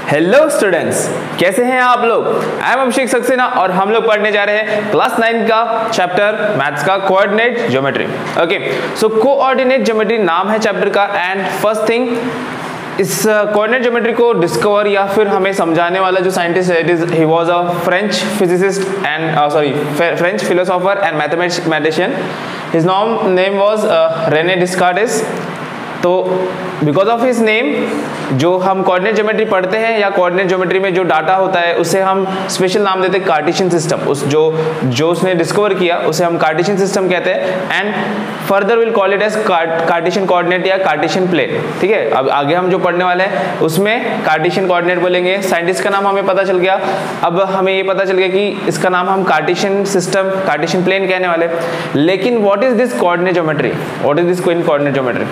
Hello students, कैसे हैं आप लोग। आई एम अभिषेक सक्सेना और हम लोग पढ़ने जा रहे हैं क्लास 9 का चैप्टर मैथ्स का coordinate geometry. Okay, so coordinate geometry नाम है चैप्टर का। एंड फर्स्ट थिंग, इस कोऑर्डिनेट ज्योमेट्री को डिस्कवर या फिर हमें समझाने वाला जो साइंटिस्ट है, he was a French physicist and French philosopher and mathematician. His name was Rene Descartes. तो बिकॉज ऑफ हिज नेम जो हम कोऑर्डिनेट ज्योमेट्री पढ़ते हैं या कोऑर्डिनेट ज्योमेट्री में जो डाटा होता है उसे हम स्पेशल नाम देते हैं कार्टेशियन सिस्टम। उस जो उसने डिस्कवर किया उसे हम कार्टेशियन सिस्टम कहते हैं। And further will call it as Cartesian coordinate या कार्टेशियन प्लेन। ठीक है, अब आगे हम जो पढ़ने वाले हैं उसमें कार्टेशियन कोऑर्डिनेट बोलेंगे। साइंटिस्ट का नाम हमें पता चल गया। अब हमें ये पता चल गया कि इसका नाम हम कार्टेशियन सिस्टम, कार्टेशियन प्लेन कहने वाले। लेकिन what is this coordinate geometry, what is this coordinate geometry.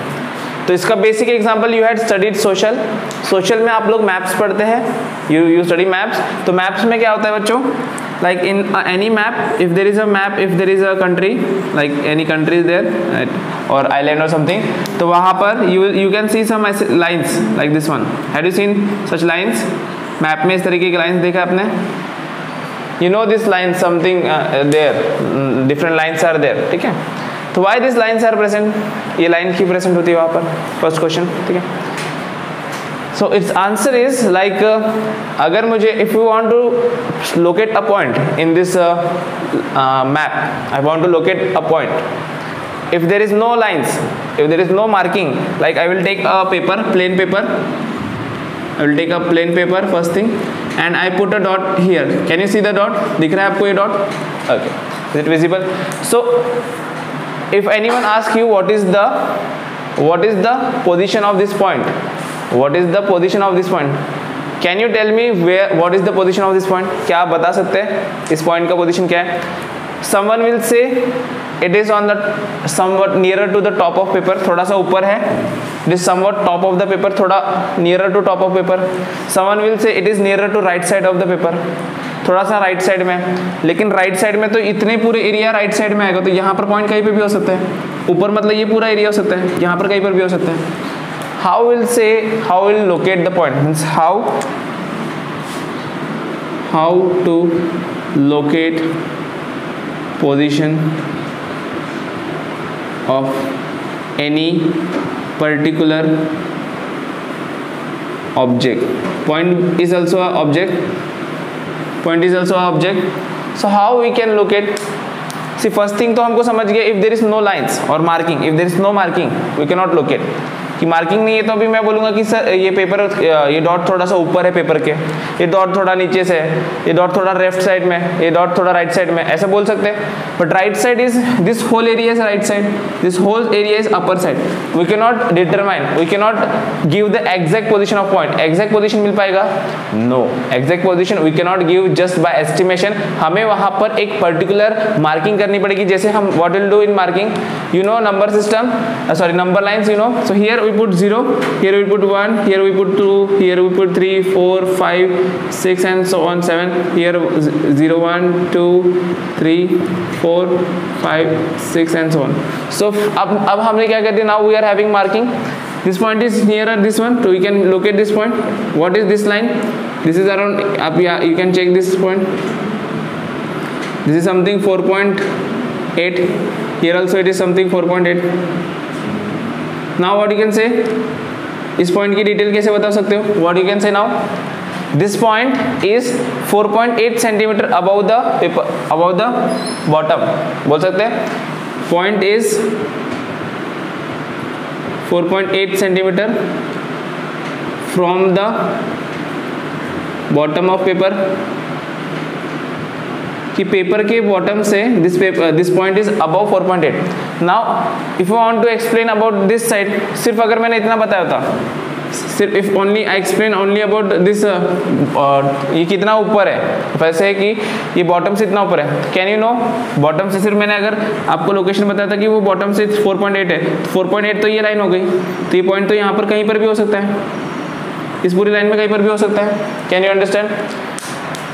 तो इसका basic example, you had studied social में आप लोग मैप्स पढ़ते हैं, यू स्टडी मैप्स। तो मैप्स में क्या होता है बच्चों, like in any map, if there is a map, if there is a country, like any country is there or island or something, तो वहां पर you can see some lines like this one. Have you seen such lines? Map में इस तरीके की lines देखा आपने? You know this line something there, different lines are there. ठीक है, तो why this lines are present, ये लाइन क्यों प्रेजेंट होती है वहां पर, फर्स्ट क्वेश्चन। ठीक है, so it's answer is like, अगर मुझे if you want to locate a point in this map, I want to locate a point, if there is no lines, if there is no marking, like I will take a paper, plain paper, I will take a plain paper first thing and I put a dot here. Can you see the dot? दिख रहा है आपको ये dot? Okay, is it visible? So if anyone asks you what is the position of this point, what is the position of this point, can you tell me what is the position of this point? क्या आप बता सकते हैं इस point का position क्या है? Someone will say it is on the somewhat nearer to the top of paper, थोड़ा सा ऊपर है। It is somewhat top of the paper, थोड़ा nearer to top of paper. Someone will say it is nearer to right side of the paper, थोड़ा सा right side में। लेकिन right side में तो इतने पूरे एरिया राइट साइड में आएगा, तो यहाँ पर पॉइंट कहीं पे भी हो सकता है। ऊपर मतलब ये पूरा एरिया हो सकता है, यहाँ पर कहीं पर भी हो सकता है। How will locate the point, means how to locate position of any particular object. Point is also a object, point is also an object. So how we can locate? See, first thing तो हमको समझ गया, if there is no lines or marking, if there is no marking we cannot locate। कि marking नहीं है तो अभी मैं बोलूंगा कि सर ये पेपर, ये डॉट थोड़ा सा ऊपर है पेपर के, ये डॉट थोड़ा नीचे से है, ये डॉट थोड़ा लेफ्ट साइड में, ये डॉट थोड़ा राइट साइड में, ऐसे बोल सकते हैं। But right side is this whole area is right side, this whole area is upper side. We can not determine, we can not give the exact position of point. Exact position मिल पाएगा? No, exact position we can not give just by estimation. हमें वहां पर एक particular marking करनी पड़ेगी। जैसे हम what will do in marking, you know number system, sorry number lines, you know. So here we put 0, here we put 1, here we put 2, here we put 3, 4, 5, 6 and so on 7. Here 0, 1, 2, 3, 4, 5, 6 and so on. So अब हमने क्या कर दिया, now we are having marking. This point is nearer this one, so we can locate this point. What is this line? This is around, you can check this point. This is something 4.8. Here also it is something 4.8. Now what you can say, इस point की detail कैसे बता सकते हो? What you can say now, this point is 4.8 centimetre above the paper, above the bottom, बोल सकते हैं। Point is 4.8 centimetre from the bottom of paper, कि पेपर के बॉटम से this point is above 4.8। Now if you want to explain about this side, सिर्फ अगर मैंने इतना बताया होता, सिर्फ if only I explain only about this, ये कितना ऊपर है, वैसे है कि ये बॉटम से इतना ऊपर है। कैन यू नो, बॉटम से सिर्फ मैंने अगर आपको लोकेशन बताया था कि वो बॉटम से 4.8 है, 4.8 तो ये लाइन हो गई, तो ये पॉइंट तो यहाँ पर कहीं पर भी हो सकता है, इस पूरी लाइन में कहीं पर भी हो सकता है। Can you understand?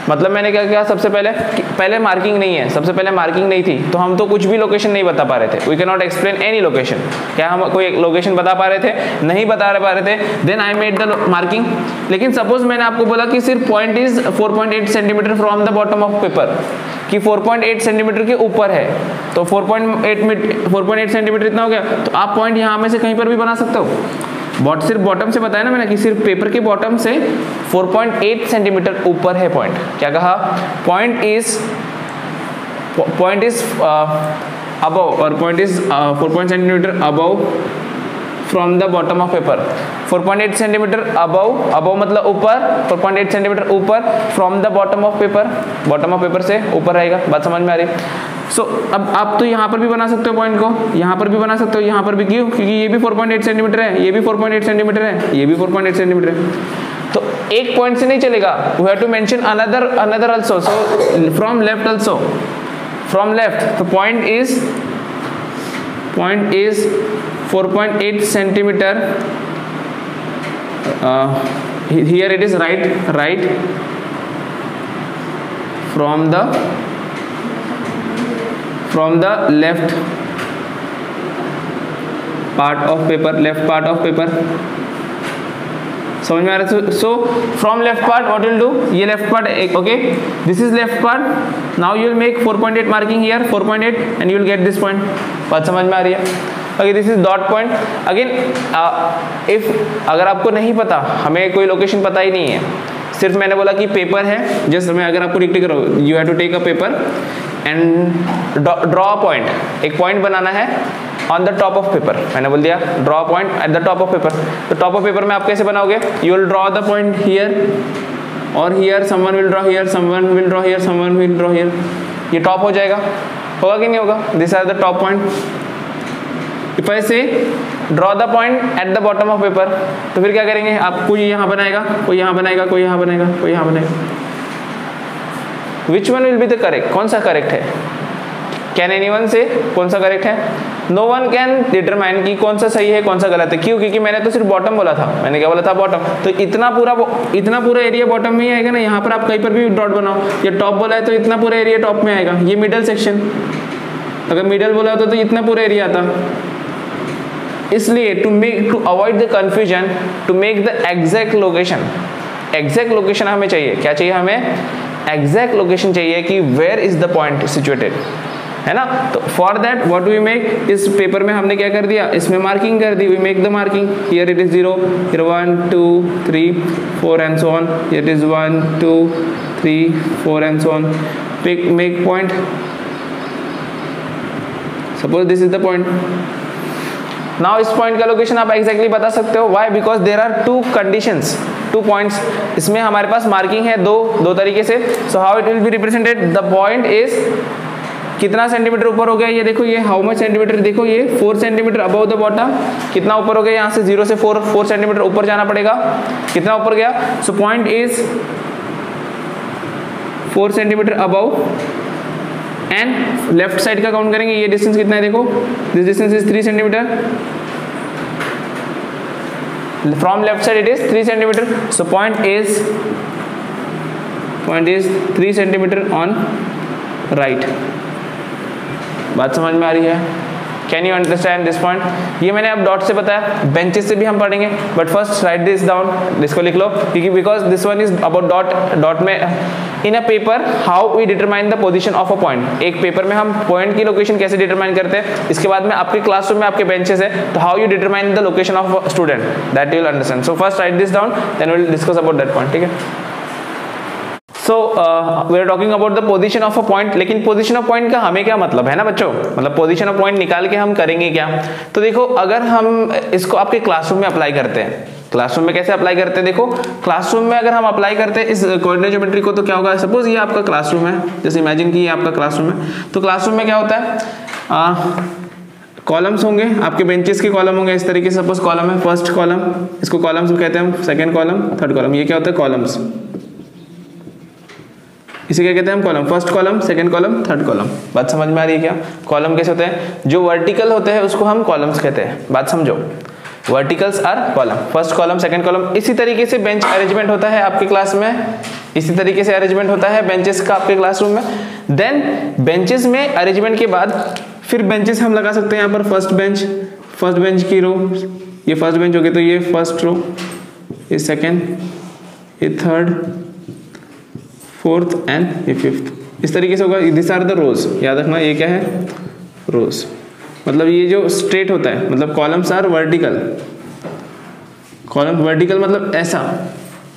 मतलब मैंने क्या किया, सबसे पहले मार्किंग नहीं है, सबसे पहले मार्किंग नहीं थी तो हम तो कुछ भी लोकेशन नहीं बता पा रहे थे, we can not explain any location. क्या हम कोई लोकेशन बता पा रहे थे? नहीं बता पा रहे थे। Then I made the marking. लेकिन सपोज मैंने आपको बोला कि सिर्फ point is 4.8 centimetre from the bottom of paper, कि 4.8 सेंटीमीटर के ऊपर है, तो 4.8 सेंटीमीटर इतना हो गया, तो आप पॉइंट यहाँ में से कहीं पर भी बना सकते हो। सिर्फ बॉटम से बताया ना मैंने कि सिर्फ पेपर के बॉटम से 4.8 सेंटीमीटर ऊपर है पॉइंट। क्या कहा? पॉइंट इज अबव, और point is 4 centimetre above from the bottom of paper. 4.8 centimetre above मतलब ऊपर, 4.8 सेंटीमीटर ऊपर from the bottom of paper, bottom of paper से ऊपर रहेगा। बात समझ में आ रही? सो अब आप तो यहाँ पर भी बना सकते हो पॉइंट को, यहाँ पर भी बना सकते हो, यहाँ पर भी। क्यों? क्योंकि ये भी 4.8 सेंटीमीटर है, ये भी 4.8 सेंटीमीटर है, ये भी 4.8 सेंटीमीटर है। तो एक पॉइंट से नहीं चलेगा, we have to mention another also. So from left also, from left, तो point is 4.8 centimetre. Here it is right from the left part of paper, समझ में आ रहा है? So from left part what will do, ये left part, okay, this is left part. Now you will make 4.8 marking here, 4.8 and you will get this point. बात समझ में आ रही है? Okay, this is dot point. Again if अगर आपको नहीं पता, हमें कोई लोकेशन पता ही नहीं है, सिर्फ मैंने बोला कि पेपर है, जस्ट मैं अगर आपको डिक्टेट करो, you have to take a paper and draw a point, एक पॉइंट बनाना है on the top of paper. मैंने बोल दिया draw point at the top of paper. तो टॉप ऑफ पेपर में आप कैसे बनाओगे? You will draw the point here और here, someone will draw here, someone will draw here, someone will draw here. ये टॉप हो जाएगा, होगा कि नहीं होगा? This are the top point. If I say draw the point at the bottom of paper, तो फिर क्या करेंगे? आप कोई यहाँ बनाएगा, कोई यहाँ बनाएगा, कोई यहाँ बनाएगा, कोई यहाँ बनाएगा। Which one will be the correct? कौन सा करेक्ट है? कैन एनीवन से कौन सा करेक्ट है? नो वन कैन डिटरमाइन कि कौन सा सही है कौन सा गलत है। क्यों? क्योंकि मैंने तो सिर्फ बॉटम बोला था। मैंने क्या बोला था? बॉटम। तो इतना पूरा एरिया बॉटम में ही आएगा ना। यहाँ पर आप कहीं पर भी डॉट बनाओ, ये टॉप बोला है तो इतना पूरा एरिया टॉप में आएगा। ये मिडल सेक्शन, अगर मिडल बोला होता तो इतना पूरा एरिया आता। इसलिए to avoid the confusion, to make the exact location हमें चाहिए। क्या चाहिए हमें? एग्जैक्ट लोकेशन चाहिए कि where is the point situated, है ना। तो for that what we make, इस पेपर में हमने क्या कर दिया? इसमें मार्किंग कर दी। We make the marking, here it is 0, here 1 2 3 4 and so on, here it is 1 2 3 4 and so on. Make point, suppose this is the point. Now इस पॉइंट का लोकेशन आप एग्जैक्टली बता सकते हो। Why? Because there are 2 conditions, 2 points. इसमें हमारे पास marking है दो तरीके से। So how it will be represented? The point is कितना सेंटीमीटर ऊपर हो गया? ये देखो, ये हाउ मच सेंटीमीटर, देखो ये 4 सेंटीमीटर अबव द बॉटम। कितना ऊपर हो गया? यहाँ से 0 से 4 सेंटीमीटर ऊपर जाना पड़ेगा। कितना ऊपर गया? So point is 4 centimetre above and left side का काउंट करेंगे। ये डिस्टेंस कितना है? देखो, this distance is 3 centimetre from left side, it is 3 centimetre. So point is 3 centimetre on right. बात समझ में आ रही है? Can you understand this point? ये मैंने अब डॉट से बताया, बेंचेस से भी हम पढ़ेंगे, but first write this down, इसको लिख लो, क्योंकि because this one is about dot में in a paper how we determine the position of a point. एक पेपर में हम पॉइंट की लोकेशन कैसे डिटरमाइन करते हैं। इसके बाद में आपके क्लासरूम में आपके बेंचेस है, तो how you determine the location of student, that you will understand. So first write this down, then we will discuss about that point. ठीक है। So we are talking about the position of a point. लेकिन position of point का हमें क्या मतलब है ना बच्चों? मतलब पोजीशन ऑफ पॉइंट निकाल के हम करेंगे क्या? तो देखो, अगर हम इसको आपके क्लासरूम में अप्लाई करते हैं, क्लासरूम में कैसे अप्लाई करते हैं? देखो, क्लासरूम में अगर हम अप्लाई करते हैं इस कोऑर्डिनेट ज्योमेट्री को, तो क्या होगा? सपोज ये आपका क्लासरूम है, जैसे इमेजिन कि ये आपका क्लासरूम है। तो क्लासरूम में क्या होता है? कॉलम्स होंगे, आपके बेंचेस के कॉलम होंगे इस तरीके से। सपोज कॉलम है, फर्स्ट कॉलम, इसको कॉलम्स कहते हैं हम, सेकंड कॉलम, थर्ड कॉलम। ये क्या होता है? कॉलम्स। इसे क्या कहते हैं हम? Column. First column, second column, third column. बात समझ में आ रही है क्या? कॉलम कैसे होते हैं? जो वर्टिकल होते हैं उसको हम कॉलम्स कहते हैं। बात समझो, verticals are column, first column, second column. इसी तरीके से बेंच अरेंजमेंट होता है आपकी क्लास में, इसी तरीके से अरेंजमेंट होता है बेंचेस का आपके क्लासरूम में। देन बेंचेस में अरेंजमेंट के बाद फिर बेंचेस हम लगा सकते हैं यहाँ पर फर्स्ट बेंच की रो, ये फर्स्ट बेंच हो गई तो ये फर्स्ट रो, ये सेकेंड, ये थर्ड, फोर्थ एंड ये फिफ्थ, इस तरीके से होगा। दिस आर द रोज, याद रखना ये क्या है, रोज। मतलब ये जो स्ट्रेट होता है, मतलब columns are vertical, column vertical मतलब ऐसा,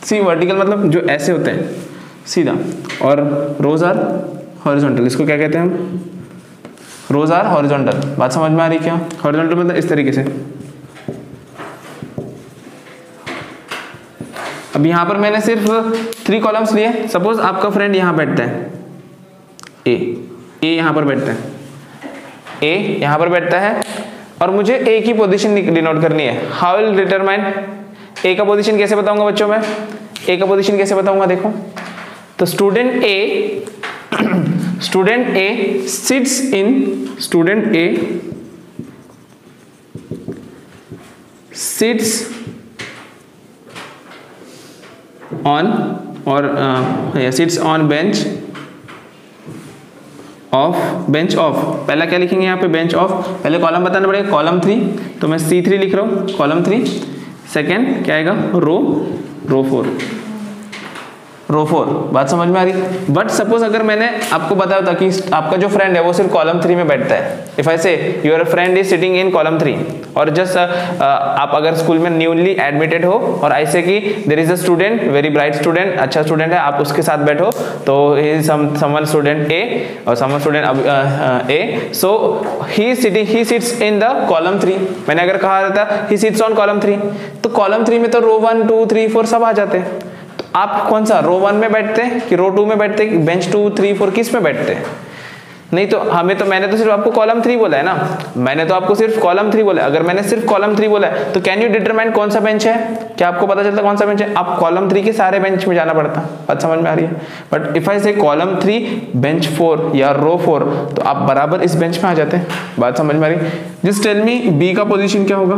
सी वर्टिकल मतलब जो ऐसे होते हैं सीधा, और रोज आर हॉरिजॉन्टल। इसको क्या कहते हैं हम, रोज आर हॉरिजॉन्टल। बात समझ में आ रही क्या, हॉरिजॉन्टल मतलब इस तरीके से। अब यहां पर मैंने सिर्फ 3 कॉलम्स लिए। सपोज आपका फ्रेंड यहां बैठता है, ए यहां पर बैठता है, ए यहां पर बैठता है, और मुझे ए की पोजीशन डिनोट करनी है। हाउ विल डिटरमाइन, ए का पोजीशन कैसे बताऊंगा बच्चों में, ए का पोजीशन कैसे बताऊंगा, देखो तो student A sits on sits on bench of, पहला क्या लिखेंगे यहाँ पे, बेंच ऑफ, पहले कॉलम बताना पड़ेगा, कॉलम 3, तो मैं C3 लिख रहा हूँ, कॉलम 3। सेकेंड क्या आएगा, रो 4। बात समझ में आ रही। बट सपोज अगर मैंने आपको बताया था कि आपका जो फ्रेंड है वो सिर्फ कॉलम 3 में बैठता है, इफ आई से your friend is sitting in column 3, और जस्ट आप अगर स्कूल में न्यूली एडमिटेड हो और ऐसे कि there is a student, very bright student, अच्छा स्टूडेंट है, आप उसके साथ बैठो, तो he is someone student A or someone student A, so he sits in the column 3। मैंने अगर कहा था ही सिट्स ऑन कॉलम 3, तो कॉलम 3 में तो रो 1 2 3 4 सब आ जाते हैं। आप कौन सा, रो 1 में बैठते हैं कि रो 2 में बैठते हैं, बेंच 2 3 4 किस में बैठते हैं? नहीं तो मैंने तो सिर्फ आपको कॉलम 3 बोला है ना, मैंने तो आपको सिर्फ कॉलम 3 बोला है। अगर मैंने सिर्फ कॉलम 3 बोला है तो कैन यू डिटरमाइन कौन सा बेंच है, क्या आपको पता चलता कौन सा बेंच है? आप कॉलम 3 के सारे बेंच में जाना पड़ता। बात समझ में आ रही है। बट इफ आई से कॉलम 3 बेंच 4 या रो 4, तो आप बराबर इस बेंच में आ जाते हैं। बात समझ में आ रही। जस्ट टेल मी बी का पोजीशन क्या होगा,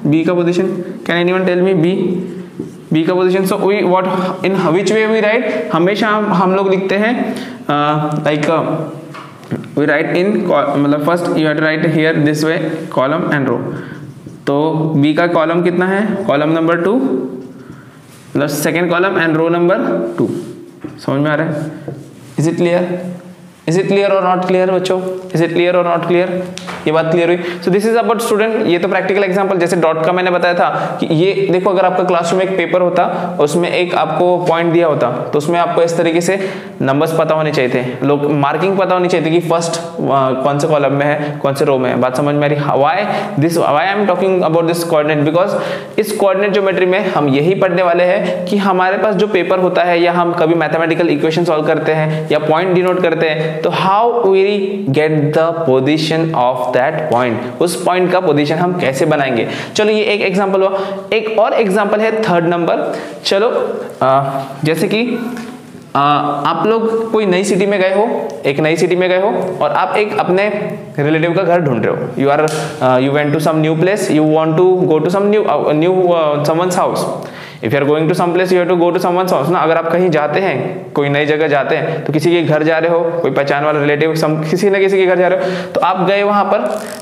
बी का position, can anyone tell me B का position? So we what in which way we write, हमेशा हम लोग लिखते हैं लाइक वी राइट इन, मतलब first you have to write here this way column and row. तो B का column कितना है, कॉलम नंबर 2, मतलब second column and row number 2। समझ में आ रहा है? Is it clear or not clear बच्चों? Is it clear or not clear? ये बात क्लियर हुई। So this is about student. ये तो प्रैक्टिकल एग्जांपल, जैसे डॉट का मैंने बताया था कि ये देखो, अगर आपका क्लासरूम एक पेपर होता, उसमें एक आपको पॉइंट दिया होता, तो उसमें आपको इस तरीके से नंबर्स पता होने चाहिए थे, लोग मार्किंग पता होनी चाहिए थी कि फर्स्ट कौन से कॉलम में है, कौन से रो में है। बात समझ में आ रही? Why I am talking about this coordinate, because इस कोऑर्डिनेट ज्योमेट्री में हम यही पढ़ने वाले हैं कि हमारे पास जो पेपर होता है, या हम कभी मैथमेटिकल इक्वेशन सॉल्व करते हैं या पॉइंट डिनोट करते हैं, तो how we get the position of that point, उस पॉइंट का पोजीशन हम कैसे बनाएंगे। चलो ये एक एग्जांपल हुआ। एक और एग्जांपल है थर्ड नंबर। चलो जैसे कि आप लोग कोई नई सिटी में गए हो, एक नई सिटी में गए हो और आप एक अपने रिलेटिव का घर ढूंढ रहे हो। You went to some new place, you want to go to some new someone's house. If you are going to some place, you have to go to someone's house ना। अगर आप कहीं जाते हैं, कोई नई जगह जाते हैं, तो किसी के घर जा रहे हो, कोई पहचान वाला रिलेटिव, किसी न किसी के घर जा रहे हो, तो आप गए वहां पर।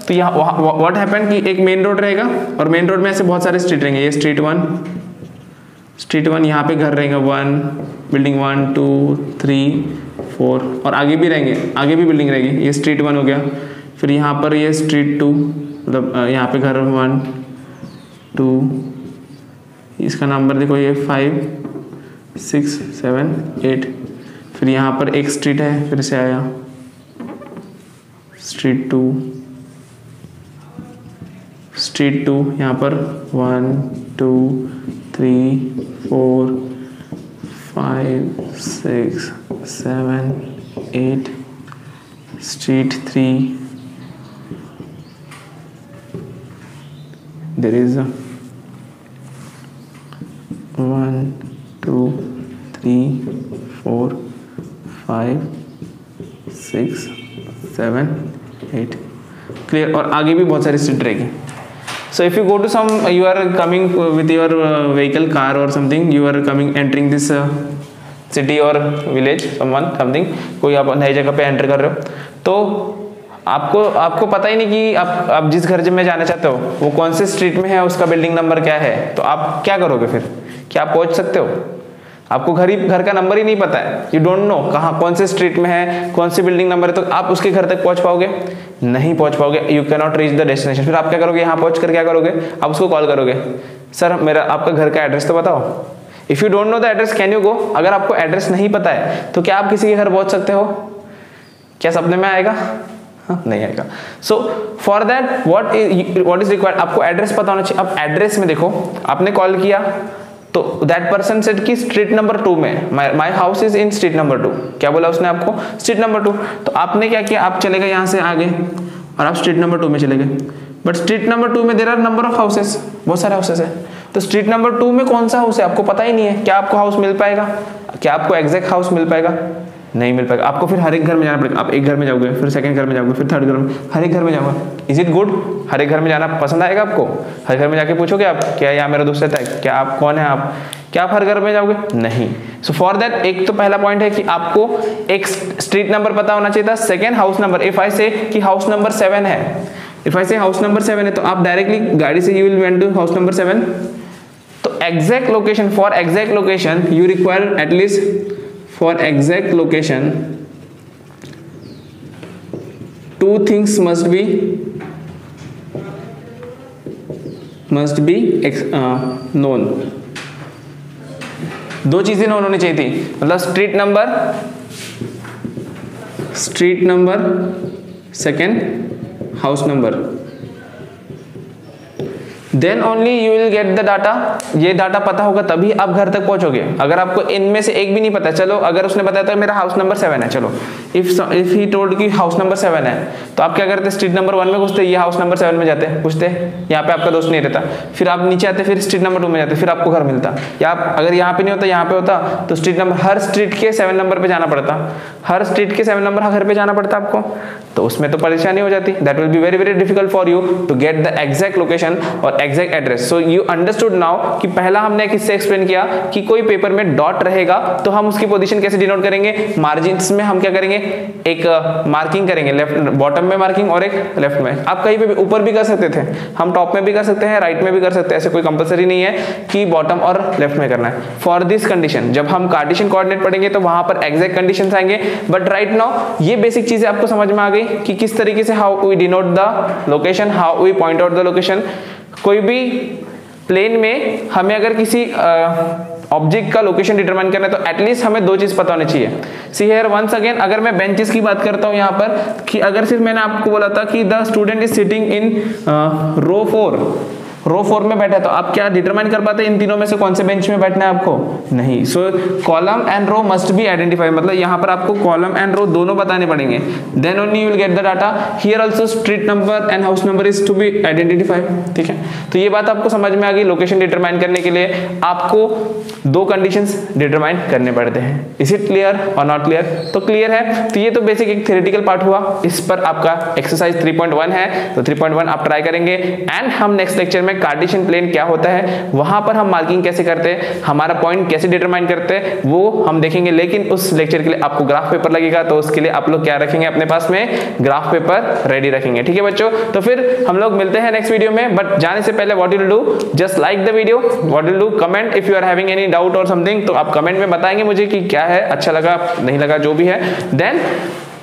तो यहाँ व्हाट हैपेंड कि एक मेन रोड रहेगा और मेन रोड में ऐसे बहुत सारे स्ट्रीट रहेंगे। ये स्ट्रीट 1 यहाँ पे घर रहेगा, 1 बिल्डिंग 1 2 3 4, और आगे भी रहेंगे, आगे भी बिल्डिंग रहेगी। ये स्ट्रीट 1 हो गया। फिर यहाँ पर ये स्ट्रीट 2, मतलब यहाँ पे घर 1 2, इसका नंबर देखो ये 5 6 7 8। फिर यहाँ पर एक स्ट्रीट है, फिर से आया स्ट्रीट 2, यहाँ पर 1 2 3 4 5 6 7 8, street 3, there is a 1 2 3 4 5 6 7 8, clear. और आगे भी बहुत सारी स्ट्रीट रहेगी। So if you go to some, you are coming with your vehicle, car or something, you are coming entering this city और विलेज समथिंग, कोई आप नई जगह पे एंटर कर रहे हो, तो आपको पता ही नहीं कि आप जिस घर में जाना चाहते हो वो कौन से स्ट्रीट में है, उसका बिल्डिंग नंबर क्या है, तो आप क्या करोगे फिर? क्या आप पहुंच सकते हो? आपको घर का नंबर ही नहीं पता है, यू डोंट नो कहाँ कौन से स्ट्रीट में है, कौन सी बिल्डिंग नंबर है, तो आप उसके घर तक पहुंच पाओगे? नहीं पहुंच पाओगे। You can not reach the destination. फिर आप क्या करोगे? यहाँ पहुंच कर क्या करोगे? आप उसको कॉल करोगे, सर मेरा आपका घर का एड्रेस तो बताओ। If you don't know the address can you go? अगर आपको एड्रेस नहीं पता है तो क्या आप किसी के घर पहुंच सकते हो? क्या सपने में आएगा? नहीं आएगा। So for that what is required, आपको एड्रेस पता होना चाहिए। अब एड्रेस में देखो, आपने कॉल किया तो दैट पर्सन सेड कि स्ट्रीट नंबर 2 में, my house is in street number 2। क्या बोला उसने आपको? Street number 2। तो आपने क्या किया? आप चले गए यहाँ से आगे और आप स्ट्रीट नंबर 2 में चले गए। बट स्ट्रीट नंबर 2 में there are number of houses, बहुत सारे हाउसेस है। तो स्ट्रीट नंबर 2 में कौन सा हाउस है आपको पता ही नहीं है। क्या आपको हाउस मिल पाएगा? क्या आपको एग्जैक्ट हाउस मिल पाएगा? नहीं मिल पाएगा। आपको फिर हर एक घर में जाना पड़ेगा। आप एक घर में जाओगे, फिर सेकंड घर में जाओगे, फिर थर्ड घर में, हर एक घर में जाओगे। Is it good? हर एक घर में जाना पसंद आएगा आपको? हर घर में जाके पूछोगे आप क्या यहाँ मेरा दोस्त रहता है, क्या आप कौन है आप, क्या आप हर घर में जाओगे? नहीं। सो फॉर दैट एक तो पहला पॉइंट है कि आपको एक स्ट्रीट नंबर पता होना चाहिए था। Second house number, if I से कि हाउस नंबर 7 है, इफ आई से हाउस नंबर 7 है, तो आप डायरेक्टली गाड़ी से you will went to house number 7। तो exact location, for exact location you require at least, for exact location two things must be known। दो चीजें नोन होनी चाहिए थी, मतलब street number, second house number, then only you will get the data. ये data पता होगा तभी आप घर तक पहुंचोगे। अगर आपको इनमें से एक भी नहीं पता, चलो अगर उसने बताया था मेरा हाउस नंबर 7 है, चलो इफ ही टोल्ड कि हाउस नंबर 7 है, तो आप क्या करते? स्ट्रीट नंबर 1 में घुसते, ये हाउस नंबर 7 में जाते, पूछते यहाँ पे आपका दोस्त नहीं रहता, फिर आप नीचे आते, फिर स्ट्रीट नंबर 2 में जाते, फिर आपको घर मिलता। या आप अगर यहाँ पे नहीं होता, यहाँ पे होता, तो स्ट्रीट नंबर, हर स्ट्रीट के 7 नंबर पे जाना पड़ता, हर स्ट्रीट के 7 नंबर घर पे जाना पड़ता आपको, तो उसमें तो परेशानी हो जाती। That will be very very difficult for you to get the exact location और exact address. So you understood now कि पहला हमने किससे एक्सप्लेन किया कि कोई पेपर में डॉट रहेगा तो हम उसकी पोजीशन कैसे डिनोट करेंगे? मार्जिन्स में हम क्या करेंगे? एक मार्किंग करेंगे, लेफ्ट बॉटम में मार्किंग और एक लेफ्ट में। आप कहीं पे भी ऊपर भी कर सकते थे, हम टॉप में भी कर सकते हैं, राइट में भी कर सकते हैं, ऐसे कोई कंपलसरी नहीं है कि बॉटम और लेफ्ट में करना है। फॉर दिस कंडीशन जब हम कार्टेशियन कोऑर्डिनेट पढ़ेंगे तो वहां पर एग्जैक्ट कंडीशंस आएंगे। बट राइट नाउ ये बेसिक चीजें आपको समझ में आ गई कि किस तरीके से how we denote the location, how we point out the location. कोई भी प्लेन में हमें अगर किसी ऑब्जेक्ट का लोकेशन डिटरमाइन करना है तो एटलीस्ट हमें दो चीज पता होनी चाहिए। सी हियर वंस अगेन, अगर मैं बेंचेस की बात करता हूं यहाँ पर, कि अगर सिर्फ मैंने आपको बोला था कि the student is sitting in row 4 में बैठा है, तो आप क्या डिटरमाइन कर पाते हैं इन तीनों में से कौन से बेंच में बैठना है आपको? नहीं। So column and row must be identified, मतलब यहाँ पर आपको कॉलम एंड रो दोनों बताने पड़ेंगे, then only you will get the data. Here also street number and house number is to be identified. ठीक है, तो ये बात आपको समझ में आ गई। लोकेशन डिटरमाइन करने के लिए आपको दो कंडीशंस डिटरमाइन करने पड़ते हैं। Is it clear or not clear? तो क्लियर है। तो ये तो बेसिक एक थ्योरेटिकल पार्ट हुआ, इस पर आपका एक्सरसाइज 3.1 है, तो 3.1 आप ट्राई करेंगे। एंड हम नेक्स्ट लेक्चर में कार्टेशियन प्लेन क्या होता है, वहां पर हम मार्किंग कैसे करते हैं, हमारा पॉइंट कैसे डिटरमाइन करते हैं, वो हम देखेंगे। लेकिन उस लेक्चर के लिए आपको ग्राफ पेपर लगेगा, तो उसके लिए आप लोग क्या रखेंगे अपने पास में? ग्राफ पेपर रेडी रखेंगे। ठीक है बच्चों, तो फिर हम लोग मिलते हैं नेक्स्ट वीडियो में। बट जाने से पहले what you will do, just like the video, what you will do, comment if you are having any doubt or something, तो आप कमेंट में बताएंगे मुझे कि क्या है, अच्छा लगा नहीं लगा, जो भी है। Then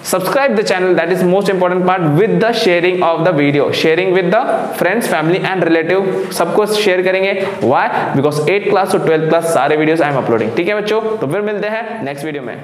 subscribe the channel, that is most important part, with the sharing of the video, sharing with the friends, family and relative, सबको शेयर करेंगे। why? because 8th class to 12th class सारे वीडियोस आई एम अपलोडिंग। ठीक है बच्चों, तो फिर मिलते हैं नेक्स्ट वीडियो में।